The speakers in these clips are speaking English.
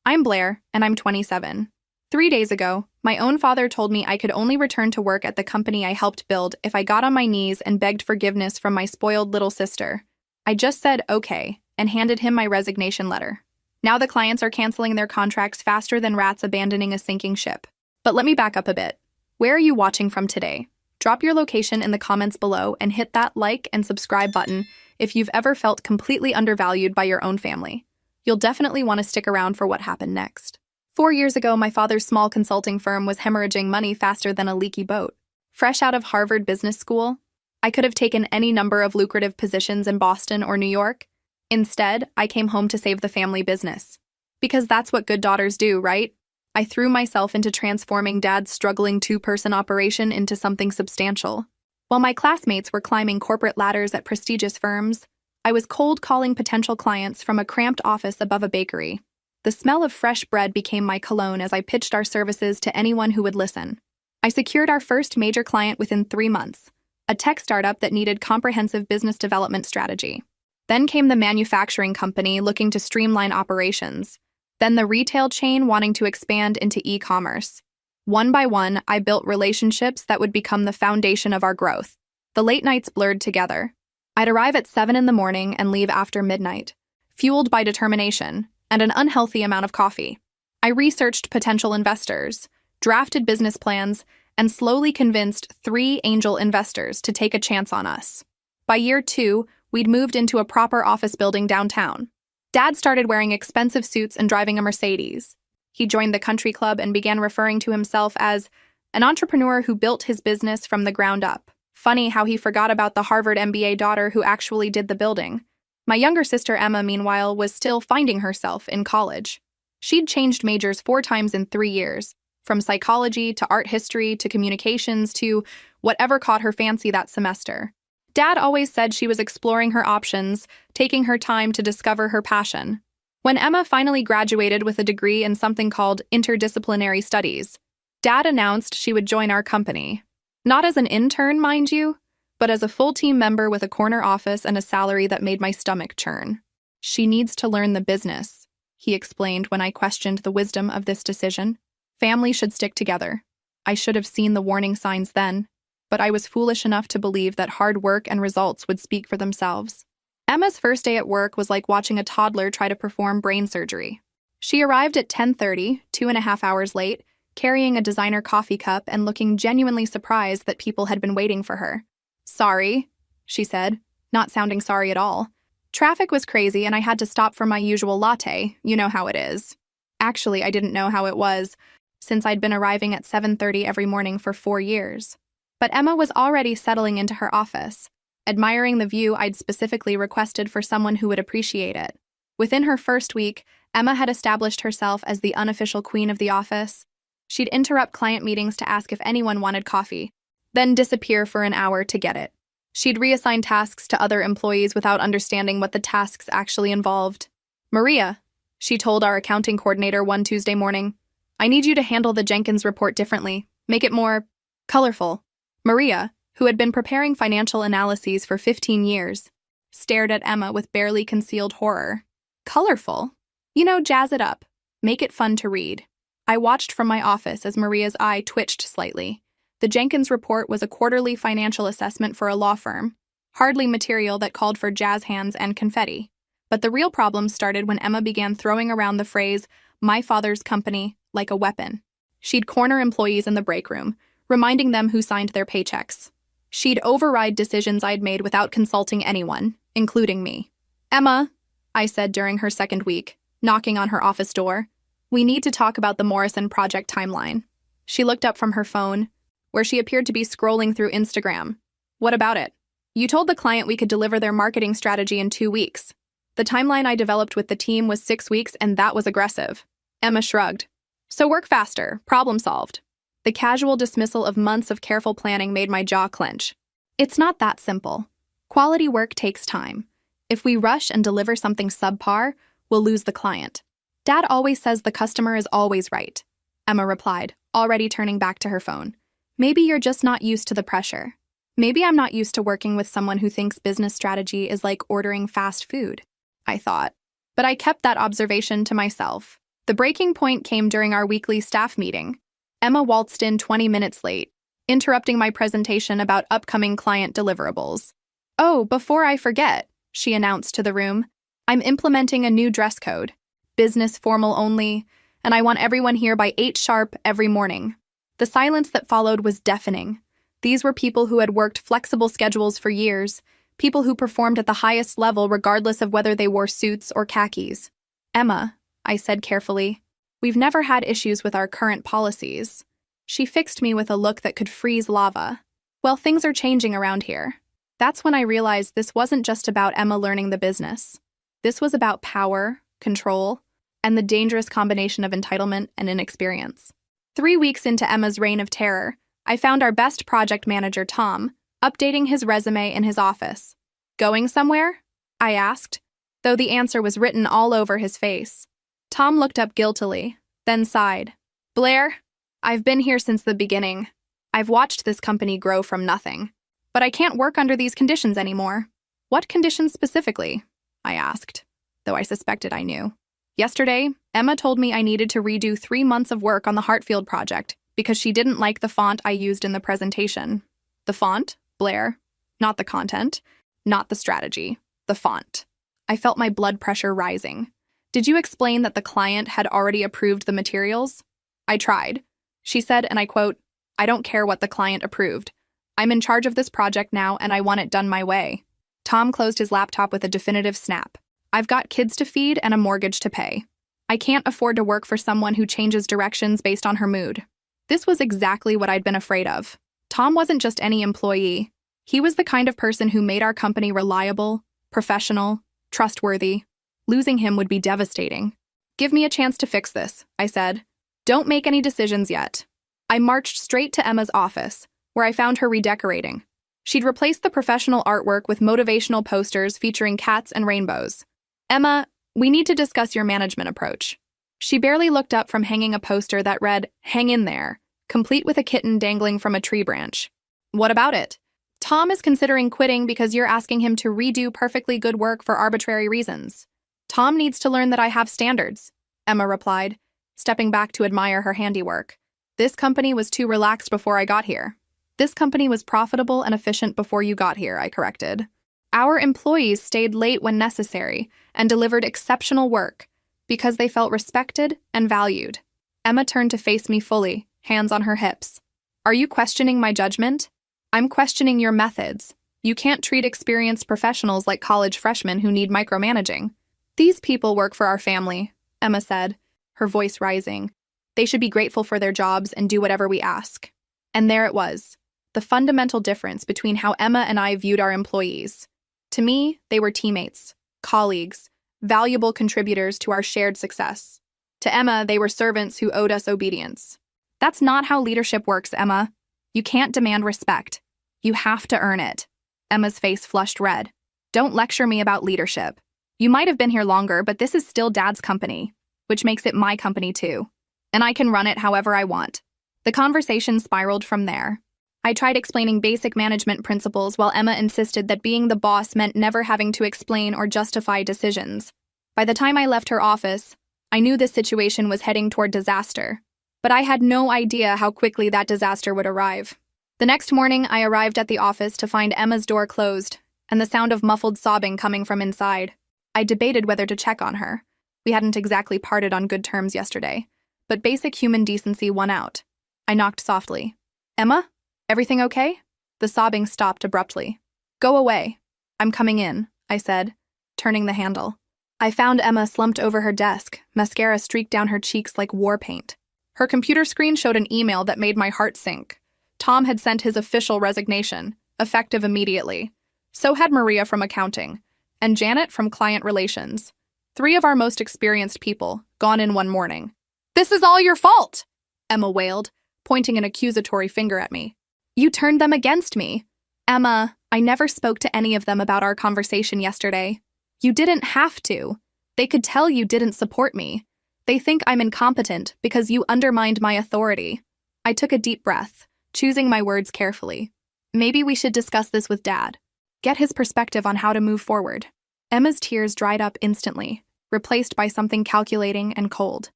I'm Blair, and I'm 27. 3 days ago, my own father told me I could only return to work at the company I helped build if I got on my knees and begged forgiveness from my spoiled little sister. I just said okay and handed him my resignation letter. Now the clients are canceling their contracts faster than rats abandoning a sinking ship. But let me back up a bit. Where are you watching from today? Drop your location in the comments below and hit that like and subscribe button if you've ever felt completely undervalued by your own family. You'll definitely want to stick around for what happened next. 4 years ago, my father's small consulting firm was hemorrhaging money faster than a leaky boat. Fresh out of Harvard Business School, I could have taken any number of lucrative positions in Boston or New York. Instead, I came home to save the family business. Because that's what good daughters do, right? I threw myself into transforming Dad's struggling two-person operation into something substantial. While my classmates were climbing corporate ladders at prestigious firms, I was cold calling potential clients from a cramped office above a bakery. The smell of fresh bread became my cologne as I pitched our services to anyone who would listen. I secured our first major client within 3 months, a tech startup that needed comprehensive business development strategy. Then came the manufacturing company looking to streamline operations. Then the retail chain wanting to expand into e-commerce. One by one, I built relationships that would become the foundation of our growth. The late nights blurred together. I'd arrive at 7 in the morning and leave after midnight, fueled by determination and an unhealthy amount of coffee. I researched potential investors, drafted business plans, and slowly convinced 3 angel investors to take a chance on us. By year 2, we'd moved into a proper office building downtown. Dad started wearing expensive suits and driving a Mercedes. He joined the country club and began referring to himself as an entrepreneur who built his business from the ground up. Funny how he forgot about the Harvard MBA daughter who actually did the building. My younger sister Emma, meanwhile, was still finding herself in college. She'd changed majors 4 times in 3 years, from psychology to art history to communications to whatever caught her fancy that semester. Dad always said she was exploring her options, taking her time to discover her passion. When Emma finally graduated with a degree in something called interdisciplinary studies, Dad announced she would join our company. Not as an intern, mind you, but as a full team member with a corner office and a salary that made my stomach churn. She needs to learn the business, he explained when I questioned the wisdom of this decision. Family should stick together. I should have seen the warning signs then, but I was foolish enough to believe that hard work and results would speak for themselves. Emma's first day at work was like watching a toddler try to perform brain surgery. She arrived at 10:30, 2.5 hours late, carrying a designer coffee cup and looking genuinely surprised that people had been waiting for her. "Sorry," she said, not sounding sorry at all. "Traffic was crazy and I had to stop for my usual latte, you know how it is." Actually, I didn't know how it was, since I'd been arriving at 7:30 every morning for 4 years. But Emma was already settling into her office, admiring the view I'd specifically requested for someone who would appreciate it. Within her first week, Emma had established herself as the unofficial queen of the office. She'd interrupt client meetings to ask if anyone wanted coffee, then disappear for an hour to get it. She'd reassign tasks to other employees without understanding what the tasks actually involved. "Maria," she told our accounting coordinator one Tuesday morning, "I need you to handle the Jenkins report differently. Make it more colorful." Maria, who had been preparing financial analyses for 15 years, stared at Emma with barely concealed horror. "Colorful? You know, jazz it up. Make it fun to read." I watched from my office as Maria's eye twitched slightly. The Jenkins report was a quarterly financial assessment for a law firm, hardly material that called for jazz hands and confetti. But the real problem started when Emma began throwing around the phrase, "my father's company," like a weapon. She'd corner employees in the break room, reminding them who signed their paychecks. She'd override decisions I'd made without consulting anyone, including me. "Emma," I said during her second week, knocking on her office door, "we need to talk about the Morrison project timeline." She looked up from her phone, where she appeared to be scrolling through Instagram. "What about it?" "You told the client we could deliver their marketing strategy in 2 weeks. The timeline I developed with the team was 6 weeks, and that was aggressive." Emma shrugged. "So work faster, problem solved." The casual dismissal of months of careful planning made my jaw clench. It's not that simple. Quality work takes time. If we rush and deliver something subpar, we'll lose the client. "Dad always says the customer is always right," Emma replied, already turning back to her phone. "Maybe you're just not used to the pressure. Maybe I'm not used to working with someone who thinks business strategy is like ordering fast food," I thought. But I kept that observation to myself. The breaking point came during our weekly staff meeting. Emma waltzed in 20 minutes late, interrupting my presentation about upcoming client deliverables. "Oh, before I forget," she announced to the room, "I'm implementing a new dress code. Business formal only, and I want everyone here by 8 sharp every morning." The silence that followed was deafening. These were people who had worked flexible schedules for years, people who performed at the highest level regardless of whether they wore suits or khakis. "Emma," I said carefully, "we've never had issues with our current policies." She fixed me with a look that could freeze lava. "Well, things are changing around here." That's when I realized this wasn't just about Emma learning the business. This was about power, control, and the dangerous combination of entitlement and inexperience. 3 weeks into Emma's reign of terror, I found our best project manager, Tom, updating his resume in his office. "Going somewhere?" I asked, though the answer was written all over his face. Tom looked up guiltily, then sighed. "Blair, I've been here since the beginning. I've watched this company grow from nothing. But I can't work under these conditions anymore." "What conditions specifically?" I asked, though I suspected I knew. "Yesterday, Emma told me I needed to redo 3 months of work on the Hartfield project because she didn't like the font I used in the presentation." "The font, Blair? Not the content, not the strategy, the font." I felt my blood pressure rising. "Did you explain that the client had already approved the materials?" "I tried." She said, and I quote, "I don't care what the client approved. I'm in charge of this project now, and I want it done my way." Tom closed his laptop with a definitive snap. "I've got kids to feed and a mortgage to pay. I can't afford to work for someone who changes directions based on her mood." This was exactly what I'd been afraid of. Tom wasn't just any employee. He was the kind of person who made our company reliable, professional, trustworthy. Losing him would be devastating. "Give me a chance to fix this," I said. "Don't make any decisions yet." I marched straight to Emma's office, where I found her redecorating. She'd replaced the professional artwork with motivational posters featuring cats and rainbows. "Emma, we need to discuss your management approach." She barely looked up from hanging a poster that read, "Hang in there," complete with a kitten dangling from a tree branch. "What about it?" "Tom is considering quitting because you're asking him to redo perfectly good work for arbitrary reasons." "Tom needs to learn that I have standards," Emma replied, stepping back to admire her handiwork. "This company was too relaxed before I got here." "This company was profitable and efficient before you got here," I corrected. "Our employees stayed late when necessary and delivered exceptional work because they felt respected and valued." Emma turned to face me fully, hands on her hips. "Are you questioning my judgment?" "I'm questioning your methods. You can't treat experienced professionals like college freshmen who need micromanaging." "These people work for our family," Emma said, her voice rising. "They should be grateful for their jobs and do whatever we ask." And there it was, the fundamental difference between how Emma and I viewed our employees. To me, they were teammates, colleagues, valuable contributors to our shared success. To Emma, they were servants who owed us obedience. That's not how leadership works, Emma. You can't demand respect. You have to earn it. Emma's face flushed red. "Don't lecture me about leadership. You might have been here longer, but this is still Dad's company, which makes it my company too. And I can run it however I want." The conversation spiraled from there. I tried explaining basic management principles while Emma insisted that being the boss meant never having to explain or justify decisions. By the time I left her office, I knew this situation was heading toward disaster, but I had no idea how quickly that disaster would arrive. The next morning, I arrived at the office to find Emma's door closed and the sound of muffled sobbing coming from inside. I debated whether to check on her. We hadn't exactly parted on good terms yesterday, but basic human decency won out. I knocked softly. "Emma? Everything okay?" The sobbing stopped abruptly. "Go away. I'm coming in," I said, turning the handle. I found Emma slumped over her desk, mascara streaked down her cheeks like war paint. Her computer screen showed an email that made my heart sink. Tom had sent his official resignation, effective immediately. So had Maria from accounting, and Janet from client relations. 3 of our most experienced people, gone in one morning. "This is all your fault," Emma wailed, pointing an accusatory finger at me. "You turned them against me." "Emma, I never spoke to any of them about our conversation yesterday. You didn't have to. They could tell you didn't support me. They think I'm incompetent because you undermined my authority." I took a deep breath, choosing my words carefully. "Maybe we should discuss this with Dad. Get his perspective on how to move forward." Emma's tears dried up instantly, replaced by something calculating and cold.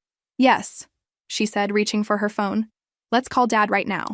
Yes, she said, reaching for her phone. Let's call Dad right now.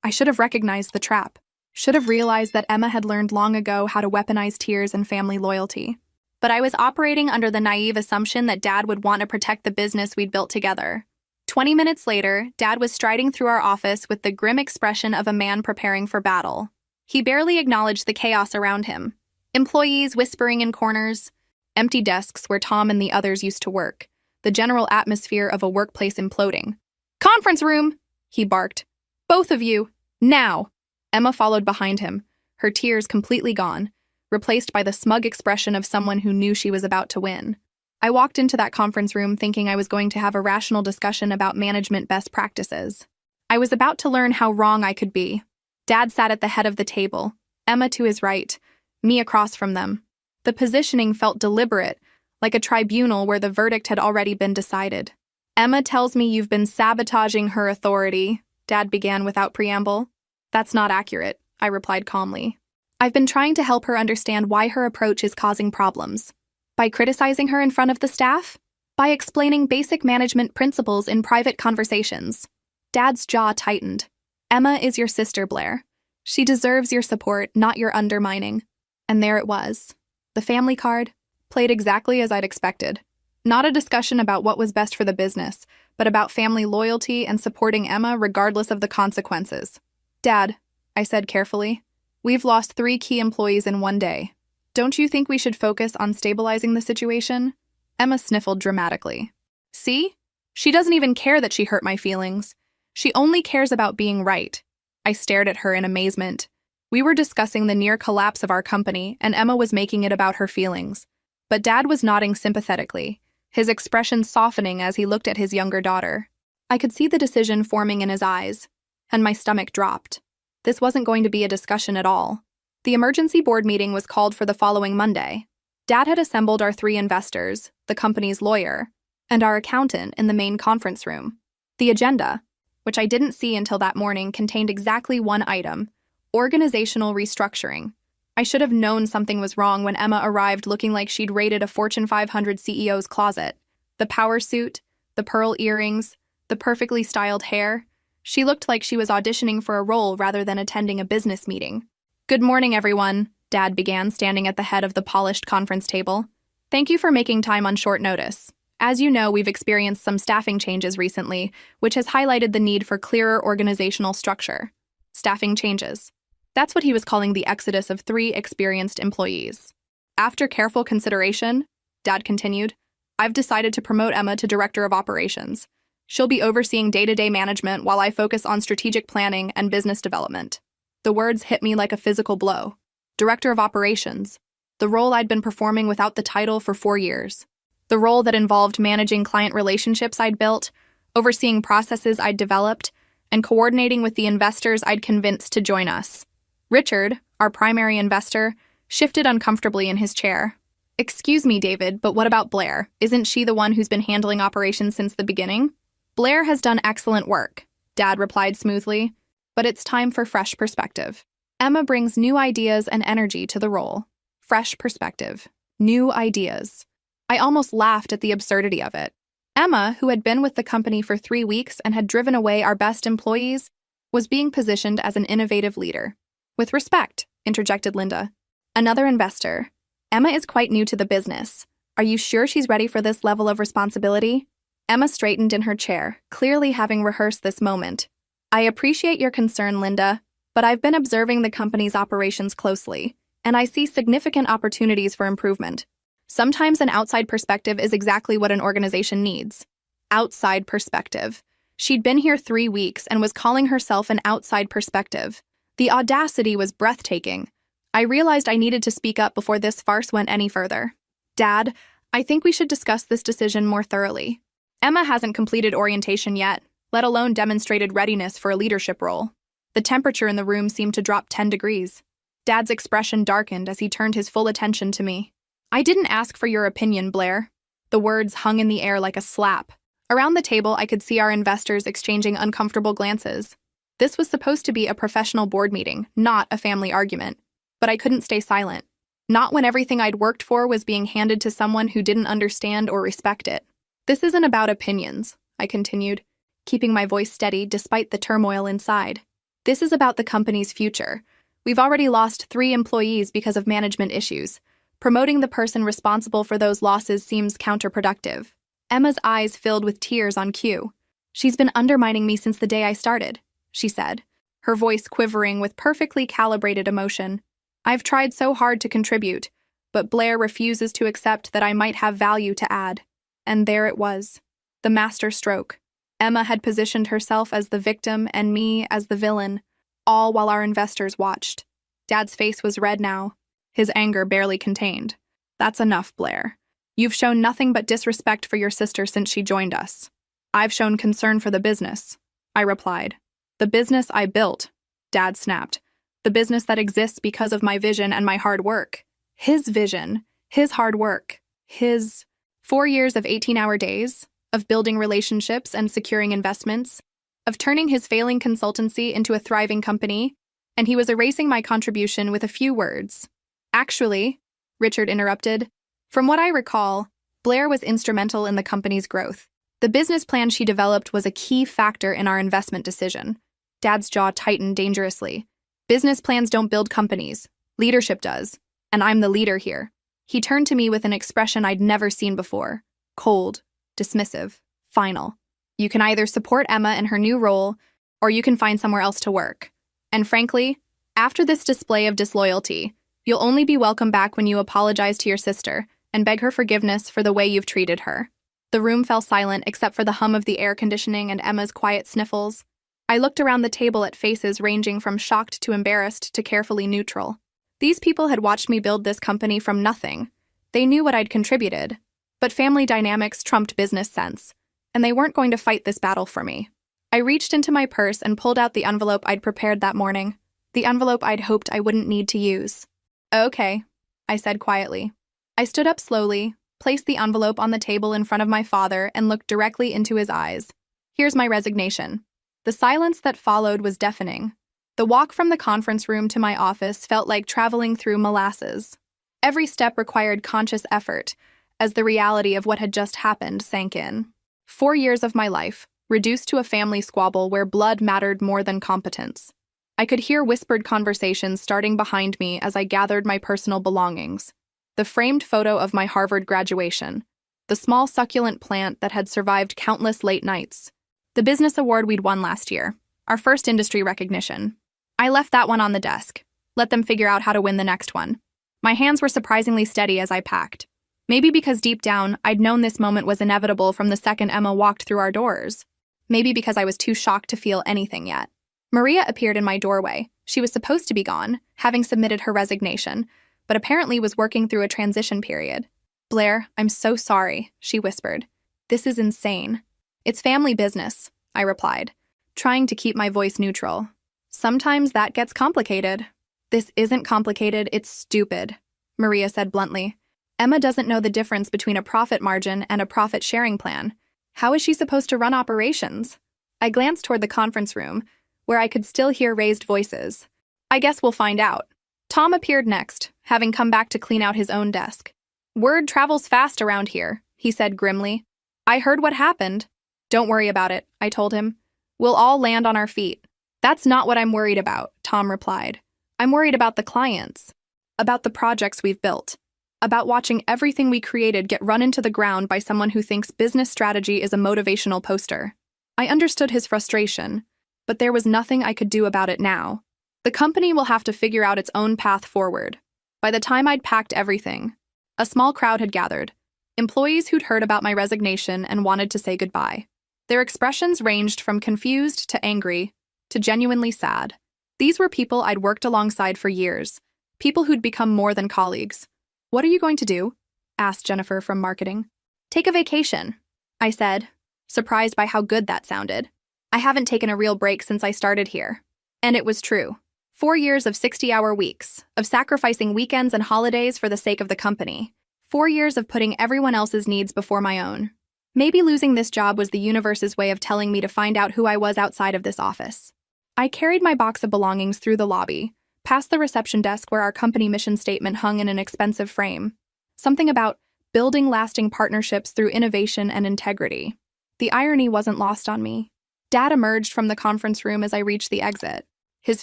I should have recognized the trap. Should have realized that Emma had learned long ago how to weaponize tears and family loyalty. But I was operating under the naive assumption that Dad would want to protect the business we'd built together. 20 minutes later, Dad was striding through our office with the grim expression of a man preparing for battle. He barely acknowledged the chaos around him. Employees whispering in corners, empty desks where Tom and the others used to work, the general atmosphere of a workplace imploding. "Conference room!" he barked. "Both of you, now!" Emma followed behind him, her tears completely gone, replaced by the smug expression of someone who knew she was about to win. I walked into that conference room thinking I was going to have a rational discussion about management best practices. I was about to learn how wrong I could be. Dad sat at the head of the table, Emma to his right, me across from them. The positioning felt deliberate, like a tribunal where the verdict had already been decided. "Emma tells me you've been sabotaging her authority," Dad began without preamble. "That's not accurate," I replied calmly. "I've been trying to help her understand why her approach is causing problems. By criticizing her in front of the staff? By explaining basic management principles in private conversations." Dad's jaw tightened. "Emma is your sister, Blair. She deserves your support, not your undermining." And there it was. The family card played exactly as I'd expected. Not a discussion about what was best for the business, but about family loyalty and supporting Emma regardless of the consequences. "Dad," I said carefully, "we've lost 3 key employees in one day. Don't you think we should focus on stabilizing the situation?" Emma sniffled dramatically. "See? She doesn't even care that she hurt my feelings. She only cares about being right." I stared at her in amazement. We were discussing the near collapse of our company, and Emma was making it about her feelings. But Dad was nodding sympathetically, his expression softening as he looked at his younger daughter. I could see the decision forming in his eyes, and my stomach dropped. This wasn't going to be a discussion at all. The emergency board meeting was called for the following Monday. Dad had assembled our 3 investors, the company's lawyer, and our accountant in the main conference room. The agenda, which I didn't see until that morning, contained exactly one item: organizational restructuring. I should have known something was wrong when Emma arrived looking like she'd raided a Fortune 500 CEO's closet. The power suit, the pearl earrings, the perfectly styled hair. She looked like she was auditioning for a role rather than attending a business meeting. "Good morning, everyone," Dad began, standing at the head of the polished conference table. "Thank you for making time on short notice. As you know, we've experienced some staffing changes recently, which has highlighted the need for clearer organizational structure." Staffing changes. That's what he was calling the exodus of 3 experienced employees. "After careful consideration," Dad continued, "I've decided to promote Emma to Director of Operations. She'll be overseeing day-to-day management while I focus on strategic planning and business development." The words hit me like a physical blow. Director of Operations. The role I'd been performing without the title for 4 years. The role that involved managing client relationships I'd built, overseeing processes I'd developed, and coordinating with the investors I'd convinced to join us. Richard, our primary investor, shifted uncomfortably in his chair. "Excuse me, David, but what about Blair? Isn't she the one who's been handling operations since the beginning?" "Blair has done excellent work," Dad replied smoothly, "but it's time for fresh perspective. Emma brings new ideas and energy to the role." Fresh perspective. New ideas. I almost laughed at the absurdity of it. Emma, who had been with the company for 3 weeks and had driven away our best employees, was being positioned as an innovative leader. "With respect," interjected Linda. "Another investor. Emma is quite new to the business. Are you sure she's ready for this level of responsibility?" Emma straightened in her chair, clearly having rehearsed this moment. "I appreciate your concern, Linda, but I've been observing the company's operations closely, and I see significant opportunities for improvement. Sometimes an outside perspective is exactly what an organization needs." Outside perspective. She'd been here 3 weeks and was calling herself an outside perspective. The audacity was breathtaking. I realized I needed to speak up before this farce went any further. "Dad, I think we should discuss this decision more thoroughly. Emma hasn't completed orientation yet, let alone demonstrated readiness for a leadership role." The temperature in the room seemed to drop 10 degrees. Dad's expression darkened as he turned his full attention to me. "I didn't ask for your opinion, Blair." The words hung in the air like a slap. Around the table, I could see our investors exchanging uncomfortable glances. This was supposed to be a professional board meeting, not a family argument. But I couldn't stay silent. Not when everything I'd worked for was being handed to someone who didn't understand or respect it. "This isn't about opinions," I continued, keeping my voice steady despite the turmoil inside. This is about the company's future. We've already lost 3 employees because of management issues. Promoting the person responsible for those losses seems counterproductive. Emma's eyes filled with tears on cue. She's been undermining me since the day I started, she said, her voice quivering with perfectly calibrated emotion. I've tried so hard to contribute, but Blair refuses to accept that I might have value to add. And there it was, the master stroke. Emma had positioned herself as the victim and me as the villain, all while our investors watched. Dad's face was red now, his anger barely contained. That's enough, Blair. You've shown nothing but disrespect for your sister since she joined us. I've shown concern for the business, I replied. The business I built, Dad snapped. The business that exists because of my vision and my hard work. His vision, his hard work, his 4 years of 18-hour days, of building relationships and securing investments, of turning his failing consultancy into a thriving company, and he was erasing my contribution with a few words. Actually, Richard interrupted, from what I recall, Blair was instrumental in the company's growth. The business plan she developed was a key factor in our investment decision. Dad's jaw tightened dangerously. Business plans don't build companies. Leadership does. And I'm the leader here. He turned to me with an expression I'd never seen before. Cold, dismissive, final. You can either support Emma in her new role, or you can find somewhere else to work. And frankly, after this display of disloyalty, you'll only be welcome back when you apologize to your sister and beg her forgiveness for the way you've treated her. The room fell silent except for the hum of the air conditioning and Emma's quiet sniffles. I looked around the table at faces ranging from shocked to embarrassed to carefully neutral. These people had watched me build this company from nothing. They knew what I'd contributed. But family dynamics trumped business sense, and they weren't going to fight this battle for me. I reached into my purse and pulled out the envelope I'd prepared that morning, the envelope I'd hoped I wouldn't need to use. Okay, I said quietly. I stood up slowly, placed the envelope on the table in front of my father, and looked directly into his eyes. Here's my resignation. The silence that followed was deafening. The walk from the conference room to my office felt like traveling through molasses. Every step required conscious effort, as the reality of what had just happened sank in. 4 years of my life, reduced to a family squabble where blood mattered more than competence. I could hear whispered conversations starting behind me as I gathered my personal belongings. The framed photo of my Harvard graduation, the small succulent plant that had survived countless late nights, the business award we'd won last year, our first industry recognition. I left that one on the desk, let them figure out how to win the next one. My hands were surprisingly steady as I packed. Maybe because deep down, I'd known this moment was inevitable from the second Emma walked through our doors. Maybe because I was too shocked to feel anything yet. Maria appeared in my doorway. She was supposed to be gone, having submitted her resignation, but apparently was working through a transition period. Blair, I'm so sorry, she whispered. This is insane. It's family business, I replied, trying to keep my voice neutral. Sometimes that gets complicated. This isn't complicated, it's stupid, Maria said bluntly. Emma doesn't know the difference between a profit margin and a profit-sharing plan. How is she supposed to run operations? I glanced toward the conference room, where I could still hear raised voices. I guess we'll find out. Tom appeared next, having come back to clean out his own desk. Word travels fast around here, he said grimly. I heard what happened. Don't worry about it, I told him. We'll all land on our feet. That's not what I'm worried about, Tom replied. I'm worried about the clients, about the projects we've built, about watching everything we created get run into the ground by someone who thinks business strategy is a motivational poster. I understood his frustration, but there was nothing I could do about it now. The company will have to figure out its own path forward. By the time I'd packed everything, a small crowd had gathered, employees who'd heard about my resignation and wanted to say goodbye. Their expressions ranged from confused to angry to genuinely sad. These were people I'd worked alongside for years, people who'd become more than colleagues. What are you going to do? Asked Jennifer from marketing. Take a vacation, I said, surprised by how good that sounded. I haven't taken a real break since I started here. And it was true. 4 years of 60-hour weeks, of sacrificing weekends and holidays for the sake of the company. 4 years of putting everyone else's needs before my own. Maybe losing this job was the universe's way of telling me to find out who I was outside of this office. I carried my box of belongings through the lobby, past the reception desk where our company mission statement hung in an expensive frame. Something about building lasting partnerships through innovation and integrity. The irony wasn't lost on me. Dad emerged from the conference room as I reached the exit. His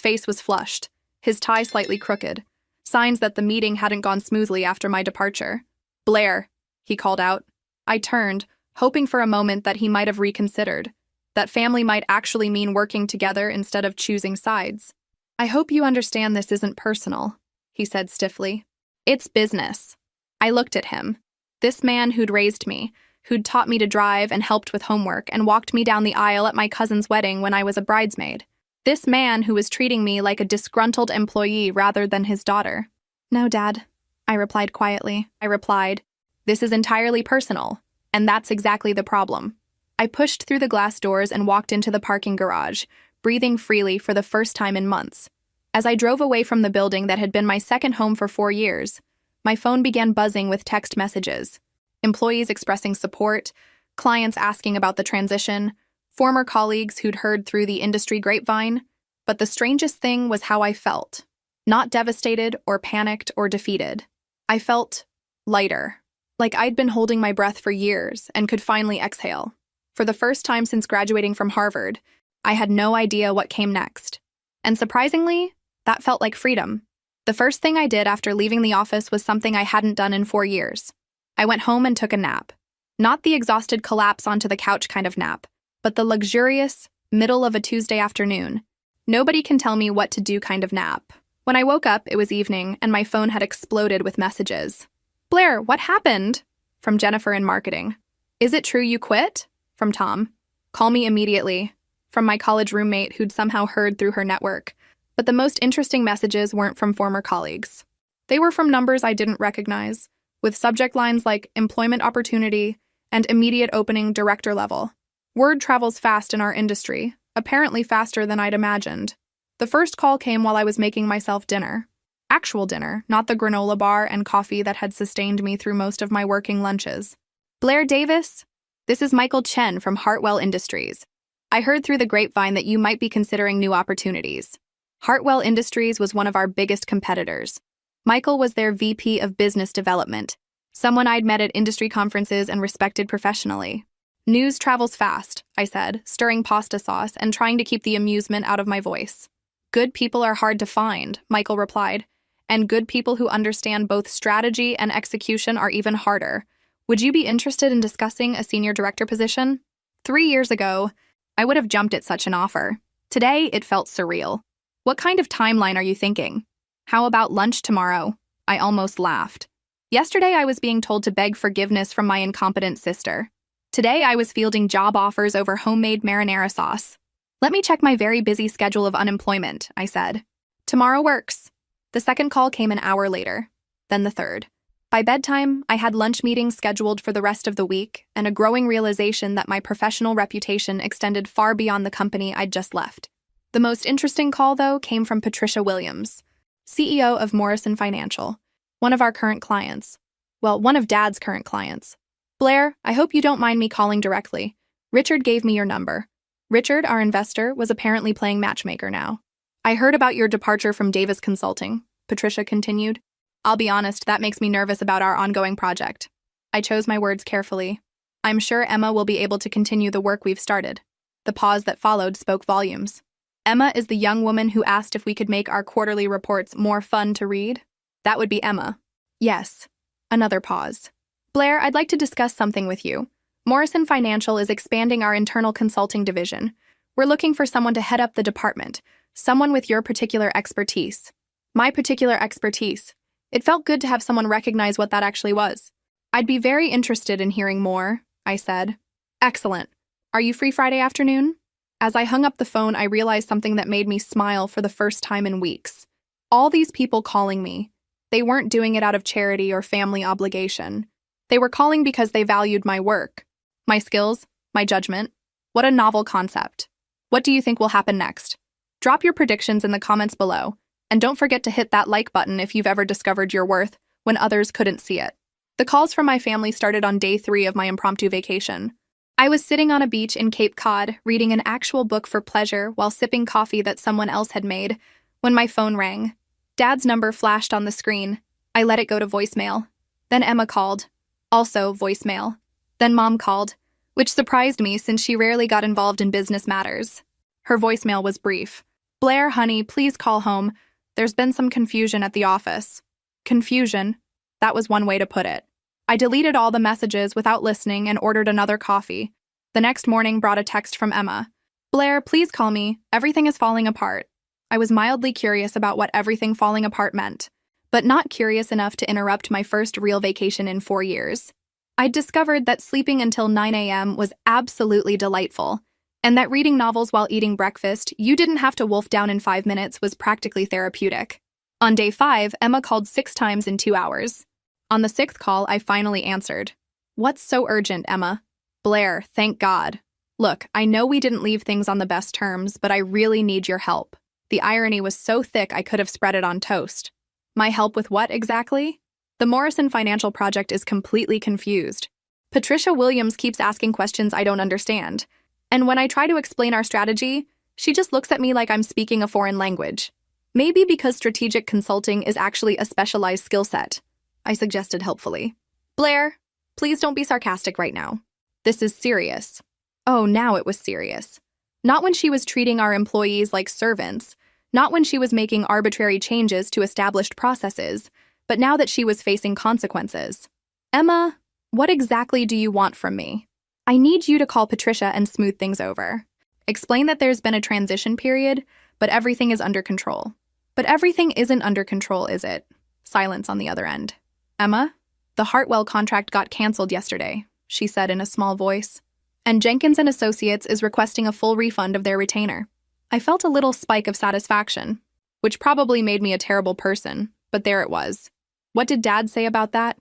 face was flushed, his tie slightly crooked, signs that the meeting hadn't gone smoothly after my departure. "Blair," he called out. I turned, hoping for a moment that he might have reconsidered, that family might actually mean working together instead of choosing sides. "I hope you understand this isn't personal," he said stiffly. "It's business." I looked at him. This man who'd raised me, who'd taught me to drive and helped with homework and walked me down the aisle at my cousin's wedding when I was a bridesmaid. This man who was treating me like a disgruntled employee rather than his daughter. "No, Dad," I replied quietly. "This is entirely personal, and that's exactly the problem." I pushed through the glass doors and walked into the parking garage, breathing freely for the first time in months. As I drove away from the building that had been my second home for 4 years, my phone began buzzing with text messages. Employees expressing support, clients asking about the transition, former colleagues who'd heard through the industry grapevine. But the strangest thing was how I felt. Not devastated or panicked or defeated. I felt lighter, like I'd been holding my breath for years and could finally exhale. For the first time since graduating from Harvard, I had no idea what came next. And surprisingly, that felt like freedom. The first thing I did after leaving the office was something I hadn't done in 4 years. I went home and took a nap. Not the exhausted collapse onto the couch kind of nap, but the luxurious, middle of a Tuesday afternoon, nobody can tell me what to do kind of nap. When I woke up, it was evening, and my phone had exploded with messages. "Blair, what happened?" From Jennifer in marketing. "Is it true you quit?" From Tom. "Call me immediately." From my college roommate who'd somehow heard through her network. But the most interesting messages weren't from former colleagues. They were from numbers I didn't recognize, with subject lines like employment opportunity and immediate opening director level. Word travels fast in our industry, apparently faster than I'd imagined. The first call came while I was making myself dinner. Actual dinner, not the granola bar and coffee that had sustained me through most of my working lunches. "Blair Davis? This is Michael Chen from Hartwell Industries. I heard through the grapevine that you might be considering new opportunities." Hartwell Industries was one of our biggest competitors. Michael was their VP of Business Development, someone I'd met at industry conferences and respected professionally. "News travels fast," I said, stirring pasta sauce and trying to keep the amusement out of my voice. "Good people are hard to find," Michael replied, "and good people who understand both strategy and execution are even harder. Would you be interested in discussing a senior director position?" 3 years ago, I would have jumped at such an offer. Today, it felt surreal. "What kind of timeline are you thinking?" "How about lunch tomorrow?" I almost laughed. Yesterday, I was being told to beg forgiveness from my incompetent sister. Today, I was fielding job offers over homemade marinara sauce. "Let me check my very busy schedule of unemployment," I said. "Tomorrow works." The second call came an hour later, then the third. By bedtime, I had lunch meetings scheduled for the rest of the week and a growing realization that my professional reputation extended far beyond the company I'd just left. The most interesting call, though, came from Patricia Williams, CEO of Morrison Financial, one of our current clients. Well, one of Dad's current clients. "Blair, I hope you don't mind me calling directly. Richard gave me your number." Richard, our investor, was apparently playing matchmaker now. "I heard about your departure from Davis Consulting," Patricia continued. "I'll be honest, that makes me nervous about our ongoing project." I chose my words carefully. "I'm sure Emma will be able to continue the work we've started." The pause that followed spoke volumes. "Emma is the young woman who asked if we could make our quarterly reports more fun to read?" "That would be Emma." "Yes." Another pause. "Blair, I'd like to discuss something with you. Morrison Financial is expanding our internal consulting division. We're looking for someone to head up the department, someone with your particular expertise." My particular expertise. It felt good to have someone recognize what that actually was. "I'd be very interested in hearing more," I said. "Excellent. Are you free Friday afternoon?" As I hung up the phone, I realized something that made me smile for the first time in weeks. All these people calling me. They weren't doing it out of charity or family obligation. They were calling because they valued my work, my skills, my judgment. What a novel concept. What do you think will happen next? Drop your predictions in the comments below, and don't forget to hit that like button if you've ever discovered your worth when others couldn't see it. The calls from my family started on day 3 of my impromptu vacation. I was sitting on a beach in Cape Cod, reading an actual book for pleasure while sipping coffee that someone else had made, when my phone rang. Dad's number flashed on the screen. I let it go to voicemail. Then Emma called. Also voicemail. Then Mom called. which surprised me since she rarely got involved in business matters. Her voicemail was brief. Blair, honey, please call home. There's been some confusion at the office. Confusion? That was one way to put it. I deleted all the messages without listening and ordered another coffee. The next morning brought a text from Emma. Blair, please call me. Everything is falling apart. I was mildly curious about what everything falling apart meant, but not curious enough to interrupt my first real vacation in 4 years. I'd discovered that sleeping until 9 a.m. was absolutely delightful, and that reading novels while eating breakfast you didn't have to wolf down in 5 minutes was practically therapeutic. On day 5, Emma called 6 times in 2 hours. On the 6th call, I finally answered. What's so urgent, Emma? Blair, thank God. Look, I know we didn't leave things on the best terms, but I really need your help. The irony was so thick I could have spread it on toast. My help with what exactly? The Morrison Financial Project is completely confused. Patricia Williams keeps asking questions I don't understand. And when I try to explain our strategy, she just looks at me like I'm speaking a foreign language. Maybe because strategic consulting is actually a specialized skill set, I suggested helpfully. Blair, please don't be sarcastic right now. This is serious. Oh, now it was serious. Not when she was treating our employees like servants, not when she was making arbitrary changes to established processes, but now that she was facing consequences. Emma, what exactly do you want from me? I need you to call Patricia and smooth things over. Explain that there's been a transition period, but everything is under control. But everything isn't under control, is it? Silence on the other end. Emma, the Hartwell contract got canceled yesterday, she said in a small voice. And Jenkins and Associates is requesting a full refund of their retainer. I felt a little spike of satisfaction, which probably made me a terrible person, but there it was. What did Dad say about that?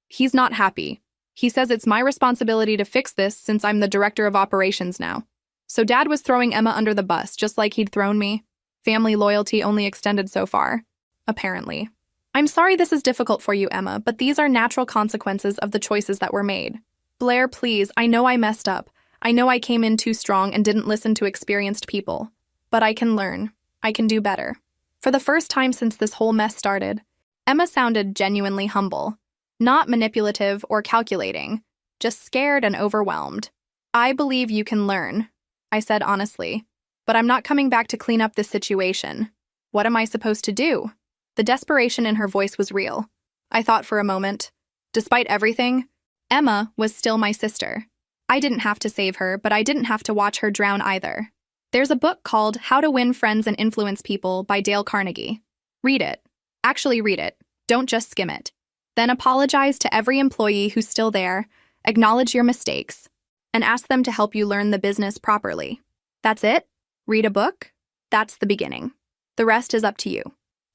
He's not happy. He says it's my responsibility to fix this since I'm the director of operations now. So Dad was throwing Emma under the bus, just like he'd thrown me. Family loyalty only extended so far, apparently. I'm sorry this is difficult for you, Emma, but these are natural consequences of the choices that were made. Blair, please, I know I messed up. I know I came in too strong and didn't listen to experienced people. But I can learn. I can do better. For the first time since this whole mess started, Emma sounded genuinely humble. Not manipulative or calculating, just scared and overwhelmed. I believe you can learn, I said honestly. But I'm not coming back to clean up this situation. What am I supposed to do? The desperation in her voice was real. I thought for a moment. Despite everything, Emma was still my sister. I didn't have to save her, but I didn't have to watch her drown either. There's a book called How to Win Friends and Influence People by Dale Carnegie. Read it. Actually read it. Don't just skim it. Then apologize to every employee who's still there, acknowledge your mistakes, and ask them to help you learn the business properly. That's it? Read a book? That's the beginning. The rest is up to you.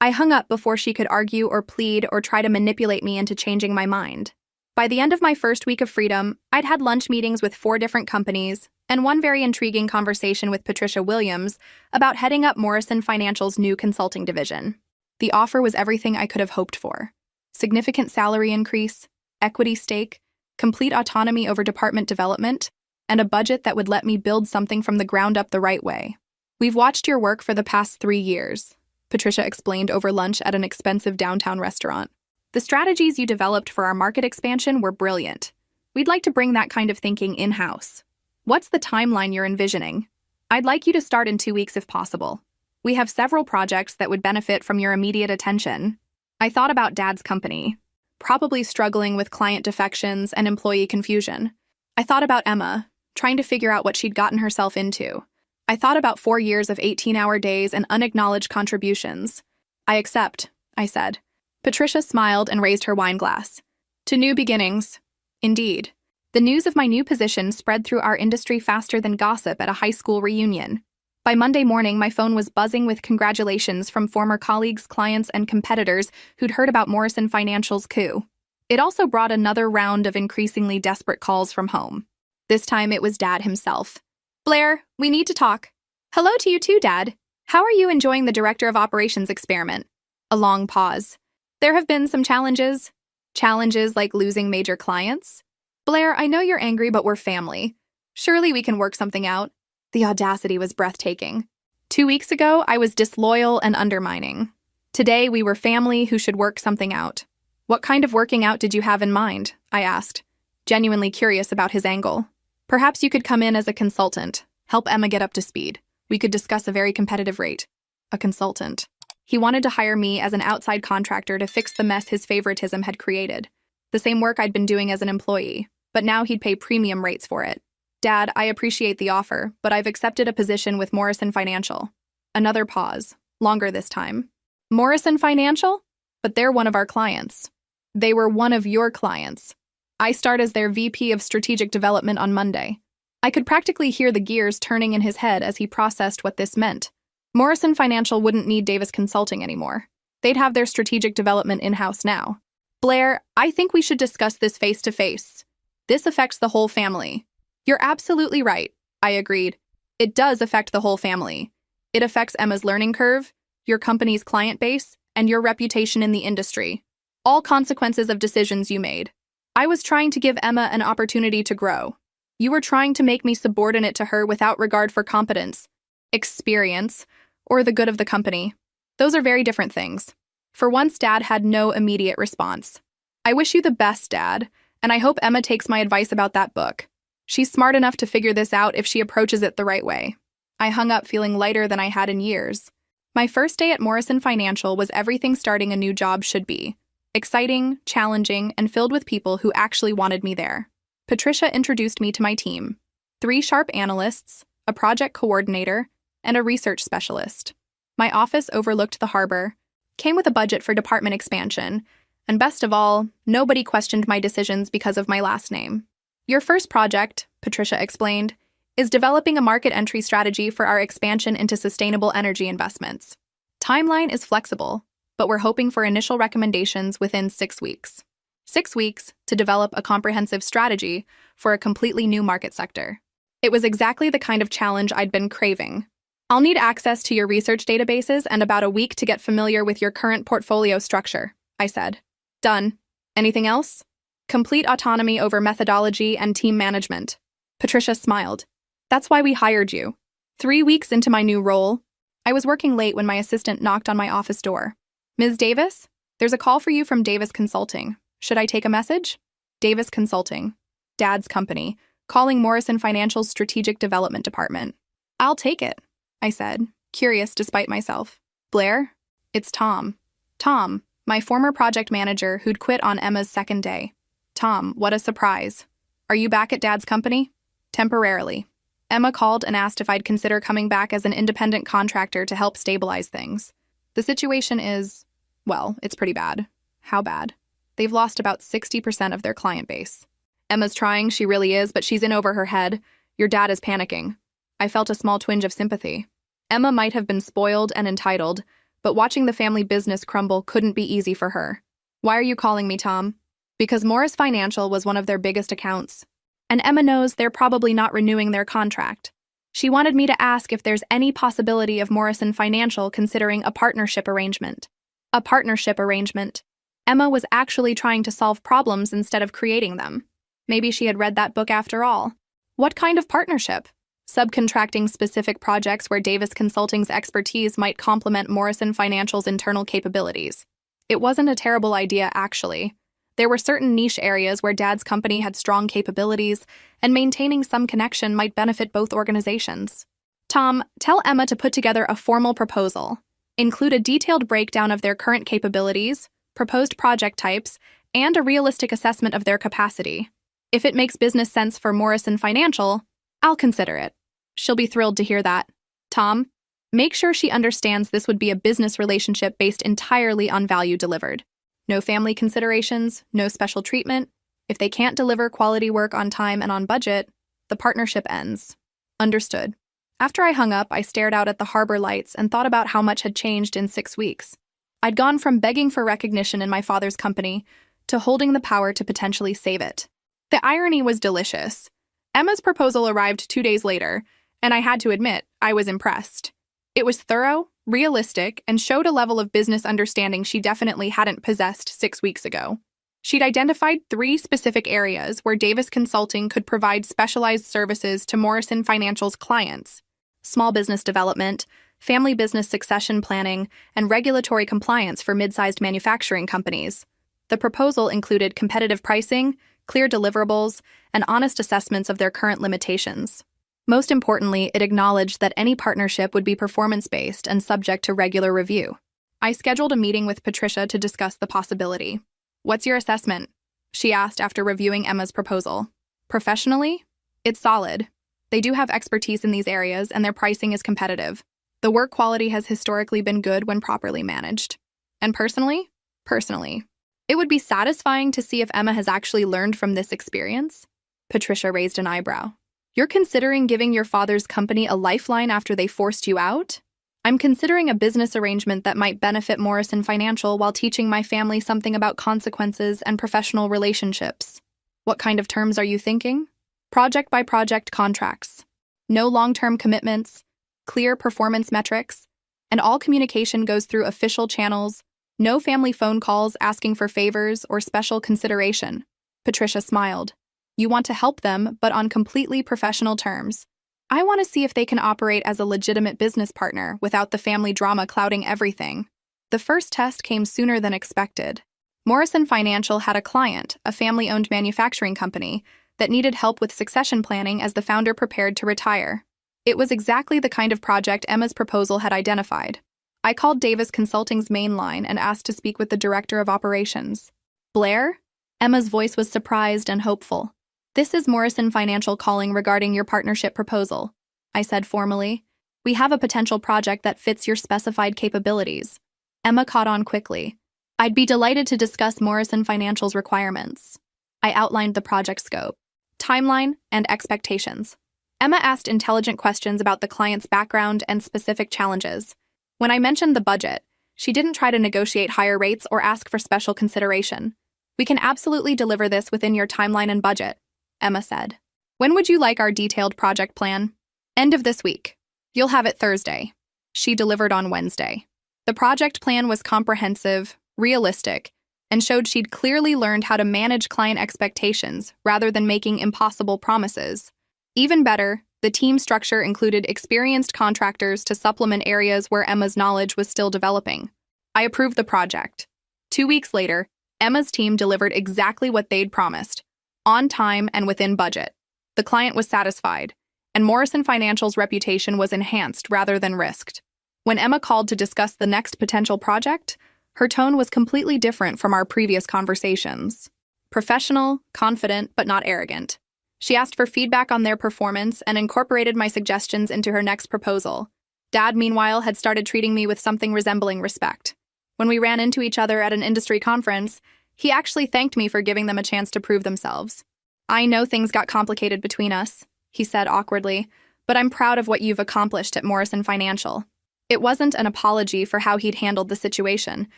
I hung up before she could argue or plead or try to manipulate me into changing my mind. By the end of my first week of freedom, I'd had lunch meetings with 4 different companies and one very intriguing conversation with Patricia Williams about heading up Morrison Financial's new consulting division. The offer was everything I could have hoped for. Significant salary increase, equity stake, complete autonomy over department development, and a budget that would let me build something from the ground up the right way. We've watched your work for the past 3 years, Patricia explained over lunch at an expensive downtown restaurant. The strategies you developed for our market expansion were brilliant. We'd like to bring that kind of thinking in-house. What's the timeline you're envisioning? I'd like you to start in 2 weeks if possible. We have several projects that would benefit from your immediate attention. I thought about Dad's company, probably struggling with client defections and employee confusion. I thought about Emma, trying to figure out what she'd gotten herself into. I thought about 4 years of 18-hour days and unacknowledged contributions. I accept, I said. Patricia smiled and raised her wine glass. To new beginnings. Indeed. The news of my new position spread through our industry faster than gossip at a high school reunion. By Monday morning, my phone was buzzing with congratulations from former colleagues, clients, and competitors who'd heard about Morrison Financial's coup. It also brought another round of increasingly desperate calls from home. This time it was Dad himself. Blair, we need to talk. Hello to you too, Dad. How are you enjoying the Director of Operations experiment? A long pause. There have been some challenges. Challenges like losing major clients. Blair, I know you're angry, but we're family. Surely we can work something out. The audacity was breathtaking. 2 weeks ago, I was disloyal and undermining. Today, we were family who should work something out. What kind of working out did you have in mind? I asked. genuinely curious about his angle. Perhaps you could come in as a consultant, help Emma get up to speed. We could discuss a very competitive rate. A consultant. He wanted to hire me as an outside contractor to fix the mess his favoritism had created. The same work I'd been doing as an employee, but now he'd pay premium rates for it. Dad, I appreciate the offer, but I've accepted a position with Morrison Financial. Another pause, longer this time. Morrison Financial? But they're one of our clients. They were one of your clients. I start as their VP of Strategic Development on Monday. I could practically hear the gears turning in his head as he processed what this meant. Morrison Financial wouldn't need Davis Consulting anymore. They'd have their strategic development in-house now. Blair, I think we should discuss this face-to-face. This affects the whole family. You're absolutely right, I agreed. It does affect the whole family. It affects Emma's learning curve, your company's client base, and your reputation in the industry. All consequences of decisions you made. I was trying to give Emma an opportunity to grow. You were trying to make me subordinate to her without regard for competence, experience, or the good of the company. Those are very different things. For once, Dad had no immediate response. I wish you the best, Dad, and I hope Emma takes my advice about that book. She's smart enough to figure this out if she approaches it the right way. I hung up feeling lighter than I had in years. My first day at Morrison Financial was everything starting a new job should be. Exciting, challenging, and filled with people who actually wanted me there. Patricia introduced me to my team. 3 sharp analysts, a project coordinator, and a research specialist. My office overlooked the harbor, came with a budget for department expansion, and best of all, nobody questioned my decisions because of my last name. Your first project, Patricia explained, is developing a market entry strategy for our expansion into sustainable energy investments. Timeline is flexible, but we're hoping for initial recommendations within 6 weeks. 6 weeks to develop a comprehensive strategy for a completely new market sector. It was exactly the kind of challenge I'd been craving. I'll need access to your research databases and about a week to get familiar with your current portfolio structure, I said. Done. Anything else? Complete autonomy over methodology and team management. Patricia smiled. That's why we hired you. 3 weeks into my new role, I was working late when my assistant knocked on my office door. Ms. Davis, there's a call for you from Davis Consulting. Should I take a message? Davis Consulting. Dad's company, calling Morrison Financial's Strategic Development Department. I'll take it, I said, curious despite myself. Blair? It's Tom. Tom, my former project manager who'd quit on Emma's second day. Tom, what a surprise. Are you back at Dad's company? Temporarily. Emma called and asked if I'd consider coming back as an independent contractor to help stabilize things. The situation is, well, it's pretty bad. How bad? They've lost about 60% of their client base. Emma's trying, she really is, but she's in over her head. Your dad is panicking. I felt a small twinge of sympathy. Emma might have been spoiled and entitled, but watching the family business crumble couldn't be easy for her. Why are you calling me, Tom? Because Morris Financial was one of their biggest accounts. And Emma knows they're probably not renewing their contract. She wanted me to ask if there's any possibility of Morrison Financial considering a partnership arrangement. A partnership arrangement. Emma was actually trying to solve problems instead of creating them. Maybe she had read that book after all. What kind of partnership? Subcontracting specific projects where Davis Consulting's expertise might complement Morrison Financial's internal capabilities. It wasn't a terrible idea, actually. There were certain niche areas where Dad's company had strong capabilities, and maintaining some connection might benefit both organizations. Tom, tell Emma to put together a formal proposal. Include a detailed breakdown of their current capabilities, proposed project types, and a realistic assessment of their capacity. If it makes business sense for Morrison Financial, I'll consider it. She'll be thrilled to hear that. Tom, make sure she understands this would be a business relationship based entirely on value delivered. No family considerations, no special treatment. If they can't deliver quality work on time and on budget, the partnership ends. Understood. After I hung up, I stared out at the harbor lights and thought about how much had changed in 6 weeks. I'd gone from begging for recognition in my father's company to holding the power to potentially save it. The irony was delicious. Emma's proposal arrived 2 days later, and I had to admit, I was impressed. It was thorough, realistic, and showed a level of business understanding she definitely hadn't possessed 6 weeks ago. She'd identified 3 specific areas where Davis Consulting could provide specialized services to Morrison Financial's clients: small business development, family business succession planning, and regulatory compliance for mid-sized manufacturing companies. The proposal included competitive pricing, clear deliverables, and honest assessments of their current limitations. Most importantly, it acknowledged that any partnership would be performance-based and subject to regular review. I scheduled a meeting with Patricia to discuss the possibility. "What's your assessment?" she asked after reviewing Emma's proposal. "Professionally? It's solid. They do have expertise in these areas, and their pricing is competitive. The work quality has historically been good when properly managed. And personally? Personally. It would be satisfying to see if Emma has actually learned from this experience." Patricia raised an eyebrow. "You're considering giving your father's company a lifeline after they forced you out?" "I'm considering a business arrangement that might benefit Morrison Financial while teaching my family something about consequences and professional relationships." "What kind of terms are you thinking?" "Project-by-project contracts. No long-term commitments, clear performance metrics, and all communication goes through official channels. No family phone calls asking for favors or special consideration." Patricia smiled. "You want to help them, but on completely professional terms. I want to see if they can operate as a legitimate business partner without the family drama clouding everything." The first test came sooner than expected. Morrison Financial had a client, a family-owned manufacturing company, that needed help with succession planning as the founder prepared to retire. It was exactly the kind of project Emma's proposal had identified. I called Davis Consulting's main line and asked to speak with the director of operations. "Blair?" Emma's voice was surprised and hopeful. "This is Morrison Financial calling regarding your partnership proposal," I said formally. "We have a potential project that fits your specified capabilities." Emma caught on quickly. "I'd be delighted to discuss Morrison Financial's requirements." I outlined the project scope, timeline, and expectations. Emma asked intelligent questions about the client's background and specific challenges. When I mentioned the budget, she didn't try to negotiate higher rates or ask for special consideration. "We can absolutely deliver this within your timeline and budget," Emma said. "When would you like our detailed project plan?" "End of this week. You'll have it Thursday." She delivered on Wednesday. The project plan was comprehensive, realistic, and showed she'd clearly learned how to manage client expectations rather than making impossible promises. Even better, the team structure included experienced contractors to supplement areas where Emma's knowledge was still developing. I approved the project. 2 weeks later, Emma's team delivered exactly what they'd promised, on time and within budget. The client was satisfied, and Morrison Financial's reputation was enhanced rather than risked. When Emma called to discuss the next potential project, her tone was completely different from our previous conversations. Professional, confident, but not arrogant. She asked for feedback on their performance and incorporated my suggestions into her next proposal. Dad, meanwhile, had started treating me with something resembling respect. When we ran into each other at an industry conference, he actually thanked me for giving them a chance to prove themselves. "I know things got complicated between us," he said awkwardly, "but I'm proud of what you've accomplished at Morrison Financial." It wasn't an apology for how he'd handled the situation,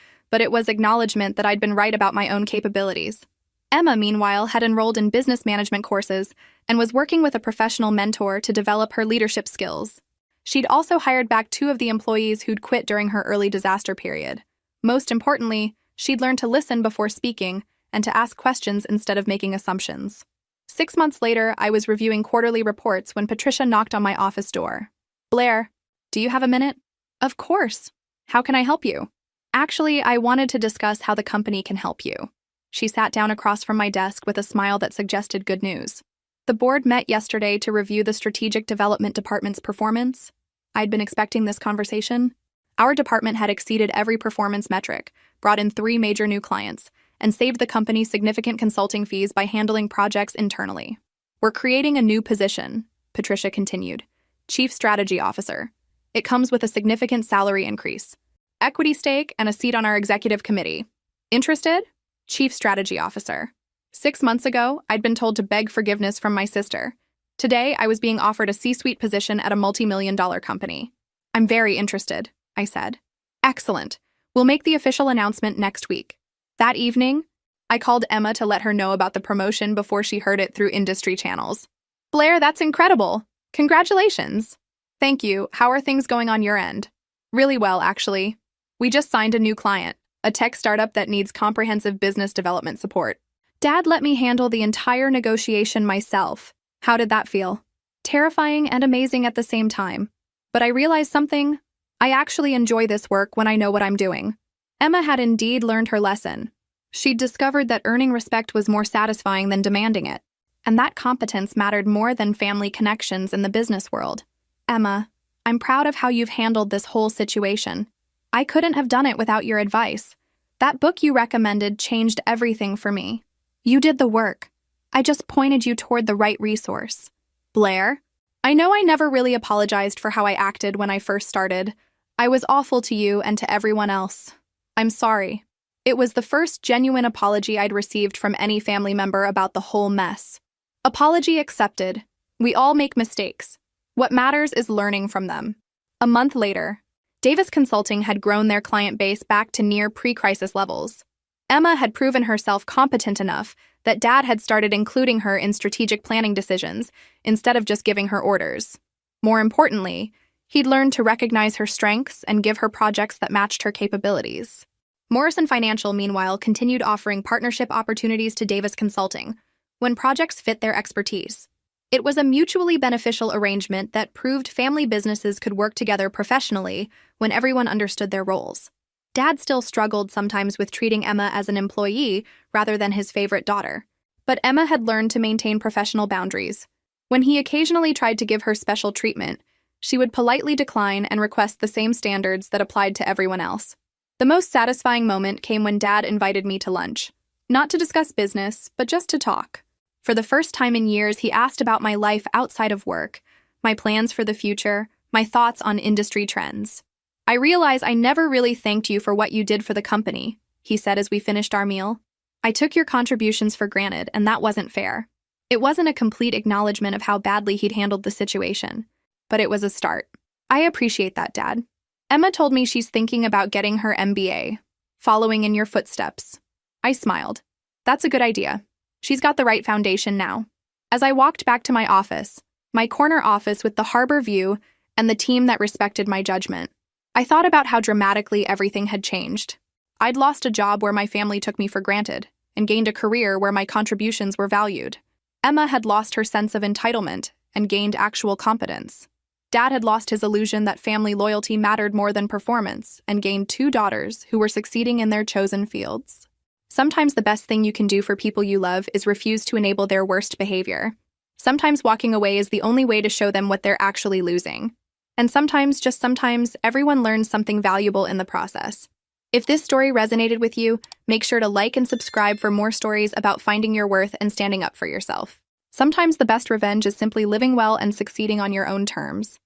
but it was acknowledgement that I'd been right about my own capabilities. Emma, meanwhile, had enrolled in business management courses and was working with a professional mentor to develop her leadership skills. She'd also hired back 2 of the employees who'd quit during her early disaster period. Most importantly, she'd learned to listen before speaking and to ask questions instead of making assumptions. 6 months later, I was reviewing quarterly reports when Patricia knocked on my office door. "Blair, do you have a minute?" "Of course. How can I help you?" "Actually, I wanted to discuss how the company can help you." She sat down across from my desk with a smile that suggested good news. "The board met yesterday to review the Strategic Development Department's performance." I'd been expecting this conversation. Our department had exceeded every performance metric, brought in 3 major new clients, and saved the company significant consulting fees by handling projects internally. "We're creating a new position," Patricia continued. "Chief Strategy Officer. It comes with a significant salary increase, equity stake, and a seat on our executive committee. Interested?" Chief Strategy Officer. 6 months ago, I'd been told to beg forgiveness from my sister. Today, I was being offered a C-suite position at a multi-million-dollar company. "I'm very interested," I said. "Excellent. We'll make the official announcement next week." That evening, I called Emma to let her know about the promotion before she heard it through industry channels. "Blair, that's incredible. Congratulations." "Thank you. How are things going on your end?" "Really well, actually. We just signed a new client, a tech startup that needs comprehensive business development support. Dad let me handle the entire negotiation myself. How did that feel?" "Terrifying and amazing at the same time. But I realized something. I actually enjoy this work when I know what I'm doing." Emma had indeed learned her lesson. She'd discovered that earning respect was more satisfying than demanding it, and that competence mattered more than family connections in the business world. Emma, I'm proud of how you've handled this whole situation. I couldn't have done it without your advice. That book you recommended changed everything for me. You did the work. I just pointed you toward the right resource. Blair, I know I never really apologized for how I acted when I first started. I was awful to you and to everyone else. I'm sorry. It was the first genuine apology I'd received from any family member about the whole mess. Apology accepted. We all make mistakes. What matters is learning from them. A month later, Davis Consulting had grown their client base back to near pre-crisis levels. Emma had proven herself competent enough that Dad had started including her in strategic planning decisions instead of just giving her orders. More importantly, he'd learned to recognize her strengths and give her projects that matched her capabilities. Morrison Financial, meanwhile, continued offering partnership opportunities to Davis Consulting when projects fit their expertise. It was a mutually beneficial arrangement that proved family businesses could work together professionally when everyone understood their roles. Dad still struggled sometimes with treating Emma as an employee rather than his favorite daughter, but Emma had learned to maintain professional boundaries. When he occasionally tried to give her special treatment, she would politely decline and request the same standards that applied to everyone else. The most satisfying moment came when Dad invited me to lunch, not to discuss business, but just to talk. For the first time in years, he asked about my life outside of work, my plans for the future, my thoughts on industry trends. I realize I never really thanked you for what you did for the company, he said as we finished our meal. I took your contributions for granted, and that wasn't fair. It wasn't a complete acknowledgement of how badly he'd handled the situation, but it was a start. I appreciate that, Dad. Emma told me she's thinking about getting her MBA, following in your footsteps. I smiled. That's a good idea. She's got the right foundation now. As I walked back to my office, my corner office with the harbor view and the team that respected my judgment, I thought about how dramatically everything had changed. I'd lost a job where my family took me for granted and gained a career where my contributions were valued. Emma had lost her sense of entitlement and gained actual competence. Dad had lost his illusion that family loyalty mattered more than performance and gained 2 daughters who were succeeding in their chosen fields. Sometimes the best thing you can do for people you love is refuse to enable their worst behavior. Sometimes walking away is the only way to show them what they're actually losing. And sometimes, just sometimes, everyone learns something valuable in the process. If this story resonated with you, make sure to like and subscribe for more stories about finding your worth and standing up for yourself. Sometimes the best revenge is simply living well and succeeding on your own terms.